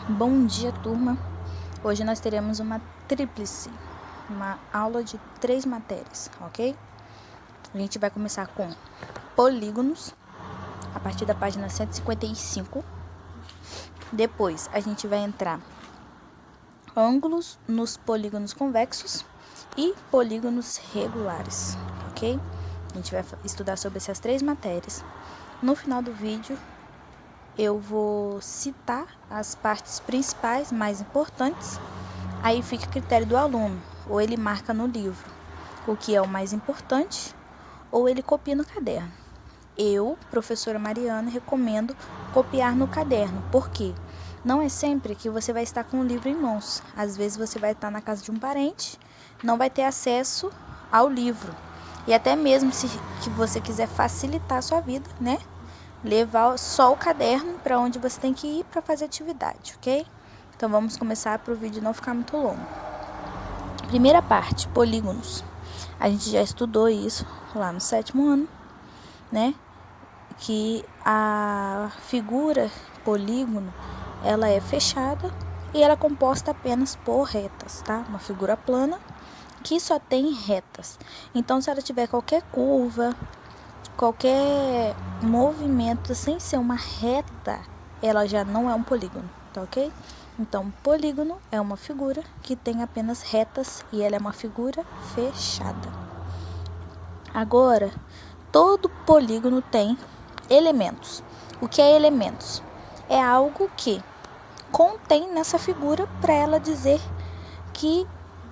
Bom dia, turma. Hoje nós teremos uma tríplice, uma aula de 3 matérias, ok? A gente vai começar com polígonos, a partir da página 155. Depois, a gente vai entrar ângulos nos polígonos convexos e polígonos regulares, ok? A gente vai estudar sobre essas 3 matérias. No final do vídeo, eu vou citar as partes principais, mais importantes. Aí fica a critério do aluno, ou ele marca no livro o que é o mais importante, ou ele copia no caderno. Eu, professora Mariana, recomendo copiar no caderno, porque não é sempre que você vai estar com o livro em mãos. Às vezes você vai estar na casa de um parente, não vai ter acesso ao livro. E até mesmo se que você quiser facilitar a sua vida, né? Levar só o caderno para onde você tem que ir para fazer atividade, ok? Então vamos começar para o vídeo não ficar muito longo. Primeira parte, polígonos. A gente já estudou isso lá no 7º ano, né? Que a figura polígono, ela é fechada e ela é composta apenas por retas, tá? Uma figura plana que só tem retas. Então, se ela tiver qualquer curva, qualquer movimento sem ser uma reta, ela já não é um polígono, tá ok? Então, polígono é uma figura que tem apenas retas e ela é uma figura fechada. Agora, todo polígono tem elementos. O que é elementos? É algo que contém nessa figura para ela dizer que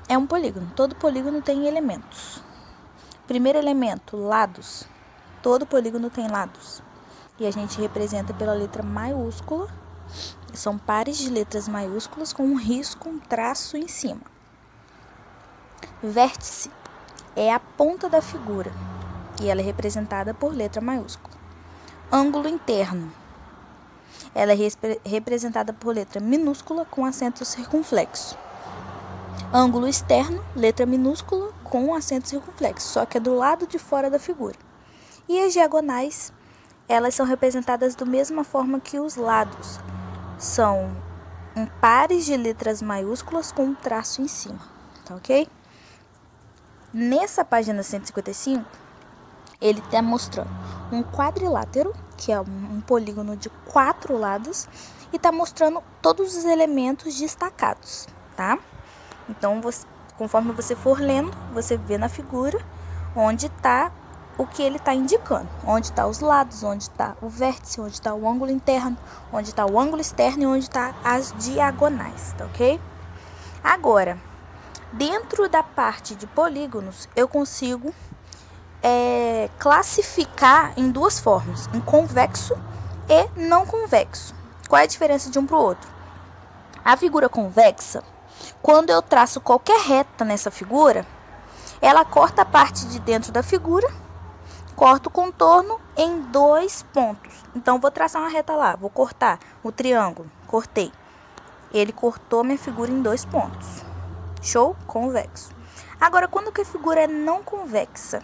é um polígono. Todo polígono tem elementos. Primeiro elemento, lados. Todo polígono tem lados. E a gente representa pela letra maiúscula. São pares de letras maiúsculas com um risco, um traço em cima. Vértice é a ponta da figura e ela é representada por letra maiúscula. Ângulo interno. Ela é representada por letra minúscula com acento circunflexo. Ângulo externo, letra minúscula com acento circunflexo, só que é do lado de fora da figura. E as diagonais, elas são representadas da mesma forma que os lados. São pares de letras maiúsculas com um traço em cima, tá ok? Nessa página 155, ele está mostrando um quadrilátero, que é um polígono de 4 lados, e está mostrando todos os elementos destacados, tá? Então, conforme você for lendo, você vê na figura onde está o que ele está indicando, onde está os lados, onde está o vértice, onde está o ângulo interno, onde está o ângulo externo e onde está as diagonais, tá ok? Agora, dentro da parte de polígonos, eu consigo classificar em 2 formas, em convexo e não convexo. Qual é a diferença de um para o outro? A figura convexa, quando eu traço qualquer reta nessa figura, ela corta a parte de dentro da figura, corta o contorno em 2 pontos. Então, vou traçar uma reta lá, vou cortar o triângulo, cortei. Ele cortou minha figura em 2 pontos. Show? Convexo. Agora, quando que a figura é não convexa?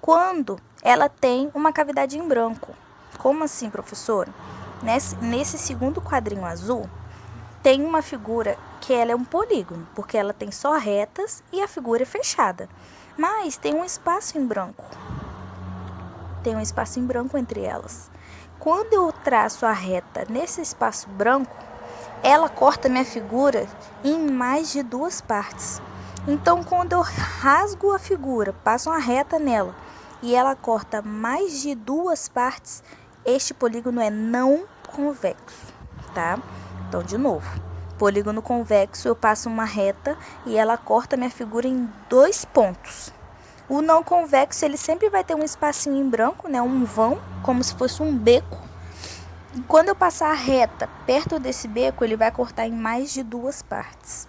Quando ela tem uma cavidade em branco. Como assim, professora? Nesse segundo quadrinho azul, tem uma figura que ela é um polígono, porque ela tem só retas e a figura é fechada. Mas tem um espaço em branco. Tem um espaço em branco entre elas. Quando eu traço a reta nesse espaço branco, ela corta minha figura em mais de 2 partes. Então, quando eu rasgo a figura, passo uma reta nela e ela corta mais de 2 partes, este polígono é não convexo, tá? Então, de novo, polígono convexo, eu passo uma reta e ela corta minha figura em 2 pontos. O não convexo, ele sempre vai ter um espacinho em branco, né? Um vão, como se fosse um beco. E quando eu passar a reta perto desse beco, ele vai cortar em mais de 2 partes,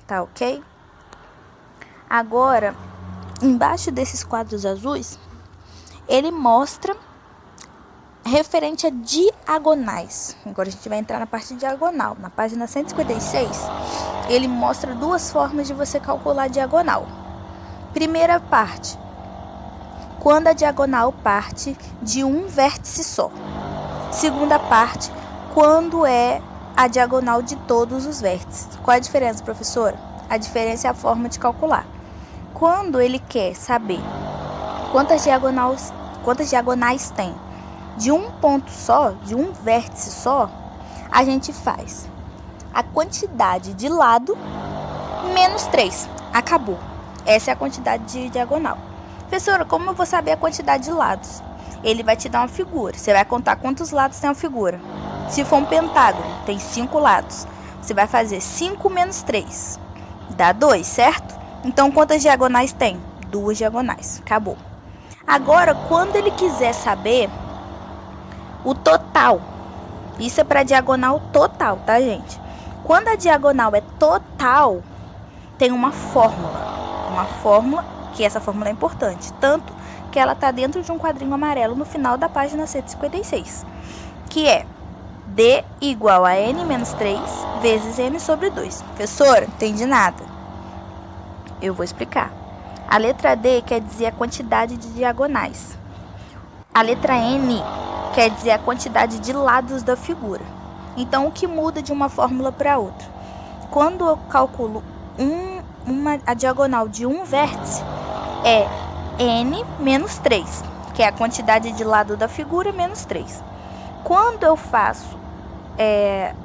tá ok? Agora, embaixo desses quadros azuis, ele mostra referente a diagonais. Agora a gente vai entrar na parte diagonal. Na página 156, ele mostra 2 formas de você calcular a diagonal. Primeira parte, quando a diagonal parte de um vértice só. Segunda parte, quando é a diagonal de todos os vértices. Qual é a diferença, professora? A diferença é a forma de calcular. Quando ele quer saber quantas diagonais tem de um ponto só, de um vértice só, a gente faz a quantidade de lado menos 3. Acabou. Essa é a quantidade de diagonal. Professora, como eu vou saber a quantidade de lados? Ele vai te dar uma figura. Você vai contar quantos lados tem a figura. Se for um pentágono, tem 5 lados. Você vai fazer 5 menos 3. Dá 2, certo? Então, quantas diagonais tem? 2 diagonais. Acabou. Agora, quando ele quiser saber o total, isso é para diagonal total, tá, gente? Quando a diagonal é total, tem uma fórmula, que essa fórmula é importante, tanto que ela está dentro de um quadrinho amarelo no final da página 156, que é D igual a N menos 3 vezes N sobre 2. Professora, não entendi nada. Eu vou explicar. A letra D quer dizer a quantidade de diagonais. A letra N quer dizer a quantidade de lados da figura. Então, o que muda de uma fórmula para outra? Quando eu calculo a diagonal de um vértice, é N menos 3, que é a quantidade de lado da figura menos 3. Quando eu faço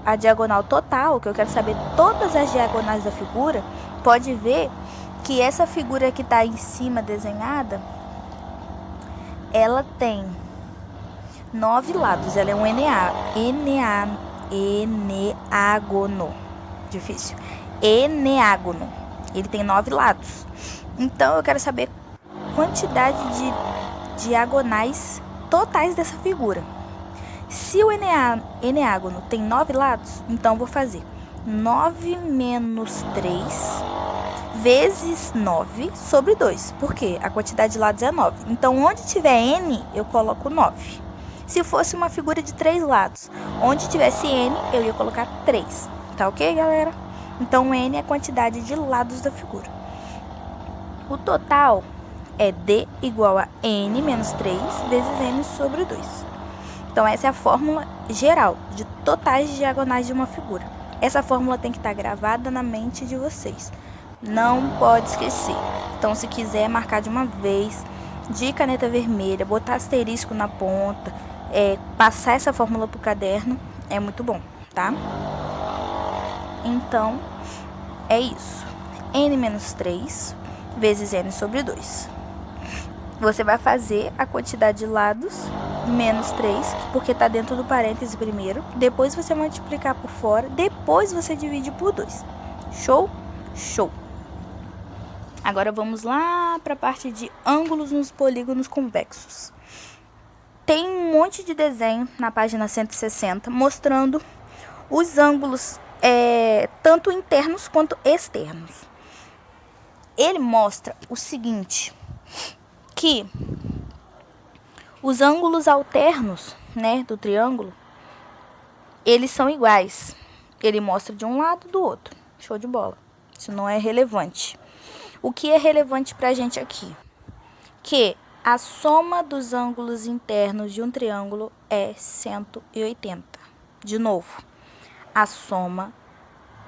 a diagonal total, que eu quero saber todas as diagonais da figura, pode ver que essa figura que está em cima desenhada, ela tem 9 lados. Ela é um eneágono. Difícil. Eneágono. Ele tem 9 lados. Então, eu quero saber a quantidade de diagonais totais dessa figura. Se o eneágono tem 9 lados, então eu vou fazer 9 menos 3 vezes 9 sobre 2. Por quê? A quantidade de lados é 9. Então, onde tiver N, eu coloco 9. Se fosse uma figura de 3 lados, onde tivesse N, eu ia colocar 3. Tá ok, galera? Então, N é a quantidade de lados da figura. O total é D igual a N menos 3 vezes N sobre 2. Então, essa é a fórmula geral de totais de diagonais de uma figura. Essa fórmula tem que estar gravada na mente de vocês. Não pode esquecer. Então, se quiser marcar de uma vez, de caneta vermelha, botar asterisco na ponta, passar essa fórmula para o caderno, é muito bom, tá? Então, é isso. N menos 3 vezes N sobre 2. Você vai fazer a quantidade de lados menos 3, porque está dentro do parêntese primeiro. Depois você multiplicar por fora. Depois você divide por 2. Show? Show! Agora vamos lá para a parte de ângulos nos polígonos convexos. Tem um monte de desenho na página 160 mostrando os ângulos tanto internos quanto externos. Ele mostra o seguinte, que os ângulos alternos, né, do triângulo, eles são iguais. Ele mostra de um lado e do outro. Show de bola. Isso não é relevante. O que é relevante para a gente aqui? Que a soma dos ângulos internos de um triângulo é 180. De novo, a soma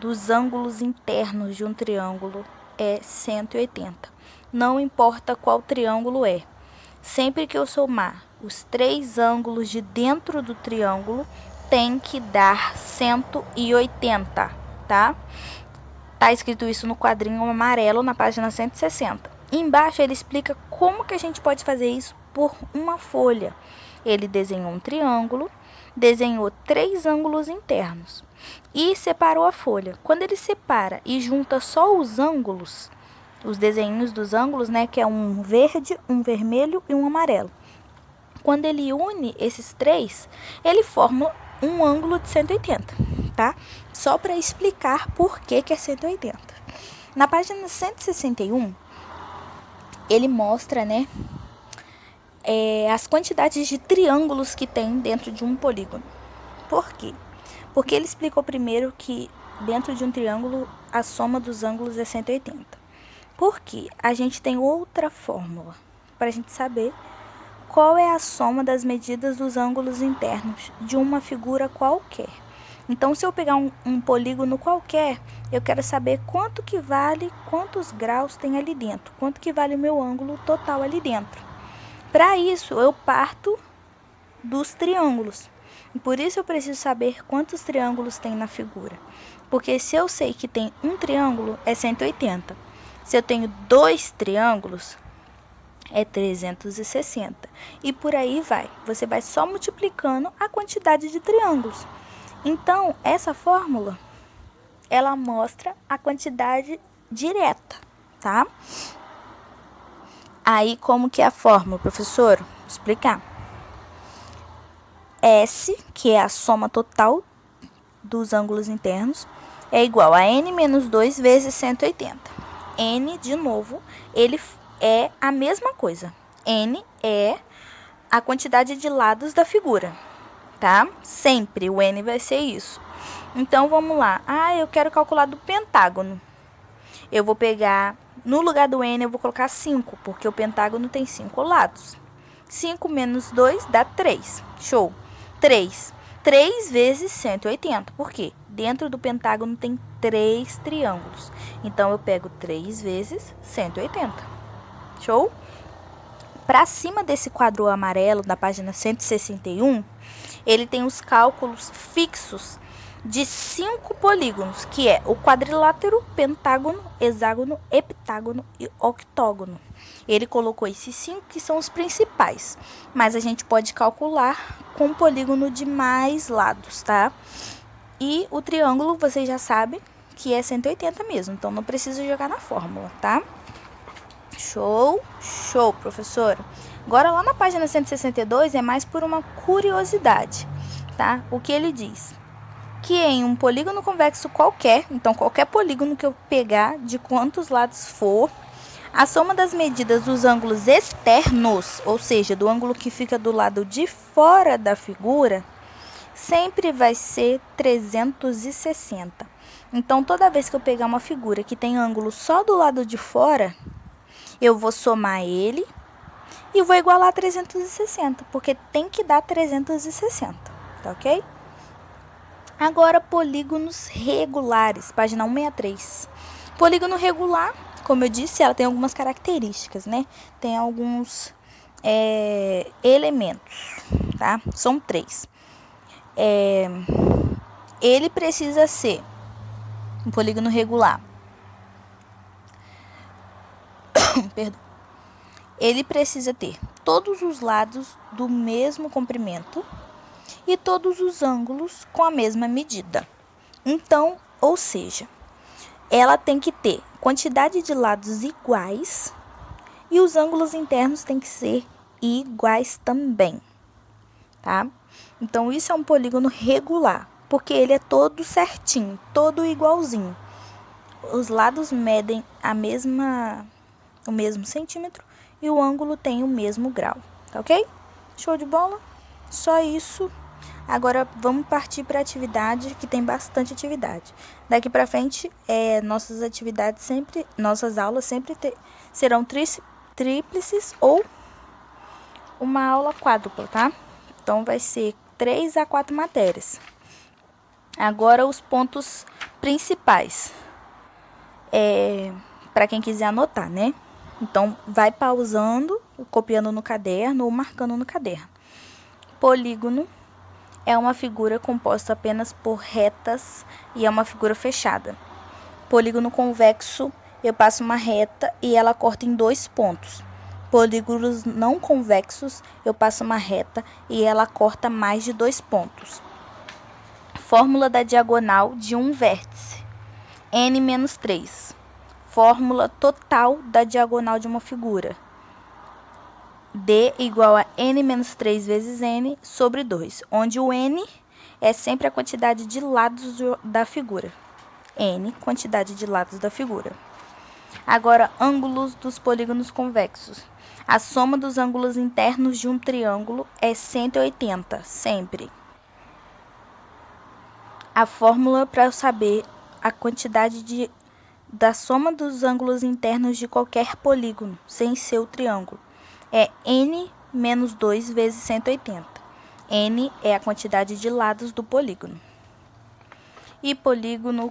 dos ângulos internos de um triângulo é 180. Não importa qual triângulo é. Sempre que eu somar os 3 ângulos de dentro do triângulo, tem que dar 180, tá? Tá escrito isso no quadrinho amarelo na página 160. Embaixo ele explica como que a gente pode fazer isso por uma folha. Ele desenhou um triângulo, desenhou 3 ângulos internos e separou a folha. Quando ele separa e junta só os ângulos, os desenhos dos ângulos, né, que é um verde, um vermelho e um amarelo. Quando ele une esses 3, ele forma um ângulo de 180, tá? Só para explicar por que é 180. Na página 161, ele mostra, né, as quantidades de triângulos que tem dentro de um polígono. Por quê? Porque ele explicou primeiro que dentro de um triângulo a soma dos ângulos é 180. Porque a gente tem outra fórmula para a gente saber qual é a soma das medidas dos ângulos internos de uma figura qualquer. Então, se eu pegar um polígono qualquer, eu quero saber quanto que vale, quantos graus tem ali dentro, quanto que vale o meu ângulo total ali dentro. Para isso, eu parto dos triângulos. E por isso eu preciso saber quantos triângulos tem na figura. Porque se eu sei que tem um triângulo, é 180. Se eu tenho 2 triângulos, é 360. E por aí vai. Você vai só multiplicando a quantidade de triângulos. Então, essa fórmula, ela mostra a quantidade direta, tá? Aí, como que é a fórmula, professor? Vou explicar. S, que é a soma total dos ângulos internos, é igual a n menos 2 vezes 180. N, de novo, ele é a mesma coisa. N é a quantidade de lados da figura, tá? Sempre o N vai ser isso. Então, vamos lá. Eu quero calcular do pentágono. Eu vou pegar, no lugar do N, eu vou colocar 5, porque o pentágono tem 5 lados. 5 menos 2 dá 3. Show. 3 vezes 180. Por quê? Dentro do pentágono tem 3 triângulos. Então, eu pego 3 vezes 180. Show? Para cima desse quadro amarelo, da página 161, ele tem os cálculos fixos de 5 polígonos, que é o quadrilátero, pentágono, hexágono, heptágono e octógono. Ele colocou esses 5 que são os principais, mas a gente pode calcular com um polígono de mais lados, tá? E o triângulo, vocês já sabem que é 180 mesmo, então não precisa jogar na fórmula, tá? Show, show, professora. Agora, lá na página 162, é mais por uma curiosidade, tá? O que ele diz? Que em um polígono convexo qualquer, então qualquer polígono que eu pegar, de quantos lados for, a soma das medidas dos ângulos externos, ou seja, do ângulo que fica do lado de fora da figura, sempre vai ser 360. Então, toda vez que eu pegar uma figura que tem ângulo só do lado de fora, eu vou somar ele e vou igualar a 360, porque tem que dar 360, tá ok? Agora, polígonos regulares, página 163. Polígono regular, como eu disse, ela tem algumas características, né? Tem alguns elementos, tá? São 3. Ele precisa ser um polígono regular. Perdão. Ele precisa ter todos os lados do mesmo comprimento e todos os ângulos com a mesma medida. Então, ou seja, ela tem que ter quantidade de lados iguais e os ângulos internos têm que ser iguais também, tá? Então, isso é um polígono regular, porque ele é todo certinho, todo igualzinho. Os lados medem o mesmo centímetro e o ângulo tem o mesmo grau, tá ok? Show de bola? Só isso. Agora vamos partir para a atividade, que tem bastante atividade. Daqui para frente, nossas aulas sempre serão tríplices ou uma aula quádrupla, tá? Então vai ser 3 a 4 matérias. Agora os pontos principais. Para quem quiser anotar, né? Então, vai pausando, copiando no caderno ou marcando no caderno. Polígono é uma figura composta apenas por retas e é uma figura fechada. Polígono convexo, eu passo uma reta e ela corta em 2 pontos. Polígonos não convexos, eu passo uma reta e ela corta mais de 2 pontos. Fórmula da diagonal de um vértice. N-3. Fórmula total da diagonal de uma figura. D igual a N-3 vezes N sobre 2, onde o N é sempre a quantidade de lados da figura. N, quantidade de lados da figura. Agora, ângulos dos polígonos convexos. A soma dos ângulos internos de um triângulo é 180, sempre. A fórmula para eu saber a quantidade da soma dos ângulos internos de qualquer polígono, sem ser o triângulo, é N menos 2 vezes 180. N é a quantidade de lados do polígono. E polígono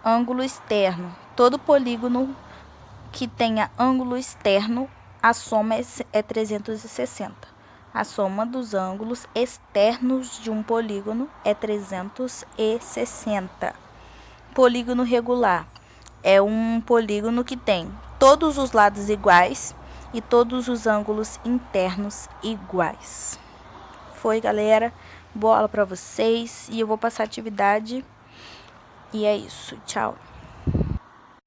ângulo externo. Todo polígono que tenha ângulo externo, a soma é 360. A soma dos ângulos externos de um polígono é 360. Polígono regular é um polígono que tem todos os lados iguais e todos os ângulos internos iguais. Foi, galera. Boa aula para vocês. E eu vou passar a atividade. E é isso. Tchau.